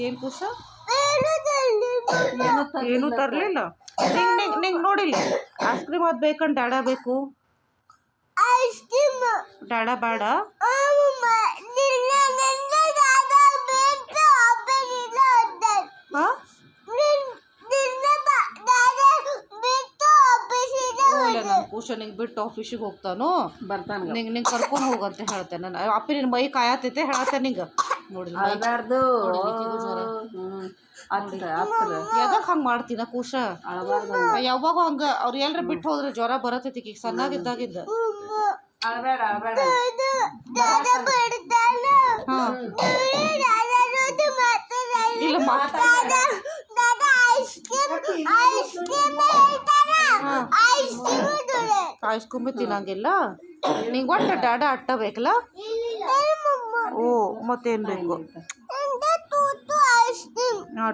ಏನ್ ಕುಶ ಏನು ತರ್ಲಿಲ್ಲ. ನಿಂಗೆ ನೋಡಿಲ್ಲ ಐಸ್ ಕ್ರೀಮ್ ಅದು ಬೇಕಂತ ಡ್ಯಾಡ ಬೇಕು. ಡ್ಯಾಡ ಬೇಡ. ನಾನು ಕೂಶನಿಗೆ ಬಿಟ್ಟು ಆಫೀಸಿಗೆ ಹೋಗ್ತಾನು ಬರ್ತಾನೆ. ನಿಂಗೆ ಕರ್ಕೊಂಡು ಹೋಗಂತ ಹೇಳ್ತೇನೆ ನಾನು. ಅಪ್ಪಿ ನಿನ್ನ ಮೈ ಕಾಯತೈತೆ ಹೇಳ್ತೇನೆ ನಿಂಗೆ. ನೋಡಿ ಯಾವಾಗ ಹಂಗೆ ಮಾಡ್ತೀನ ಕೂಶ? ಯಾವಾಗ ಹಂಗೆ ಅವ್ರು ಎಲ್ಲರ ಬಿಟ್ಟು ಹೋದ್ರೆ ಜ್ವರ ಬರತೈತಿ ಈಗ ಸಣ್ಣಾಗಿದ್ದಾಗಿದ್ದ. ಇಲ್ಲ ಐಸ್ ಕ್ರೀಮ್ ತಿನ್ನಂಗಿಲ್ಲ ನಿಂಗೆ. ಒಟ್ಟು ಡ್ಯಾಡ ಅಟ್ಟ ಬೇಕಲ್ಲ. ಓ ಮತ್ತೇನು ಬೇಕು?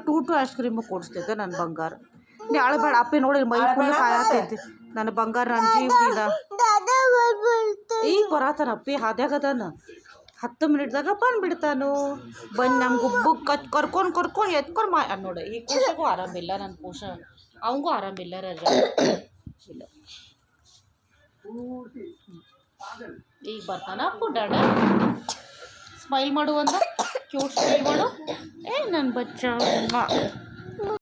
ಟೂಟು ಐಸ್ ಕ್ರೀಮು ಕೊಡಿಸ್ತೈತೆ ನನ್ನ ಬಂಗಾರ. ನೀ ಅಳಬೇಡ. ಅಪ್ಪಿ ನೋಡಿ ಮೈ ಫುಲ್ ಕಾಯತೈತಿ. ನನ್ನ ಬಂಗಾರ ನನ್ನ ಜೀವನಿಲ್ಲ. ಈಗ ಬರತಾನ ಅಪ್ಪಿ ಹಾದ್ಯಾಗದಾನ. 10 ಮಿನಿಟ್ದಾಗ ಬಂದ್ಬಿಡ್ತಾನು. ಬಂದು ನಮ್ಗೆ ಬುಕ್ ಕರ್ಕೊಂಡು ಎತ್ಕೊಂಡು ನೋಡಿ. ಈ ಕೂಸಗೂ ಆರಾಮಿಲ್ಲ ನನ್ನ ಕೂಸ. ಅವಂಗೂ ಆರಾಮಿಲ್ಲ ರಜಾ ಇಲ್ಲ. ಈಗ ಬರ್ತಾನ ಅಪ್ಪು ಡ್ಯಾಡ. ಸ್ಮೈಲ್ ಮಾಡು ಅಂದ. ಕ್ಯೂಟ್ ಸ್ಮೈಲ್ ಮಾಡು. ನನ್ನ ಬಚ್ಚ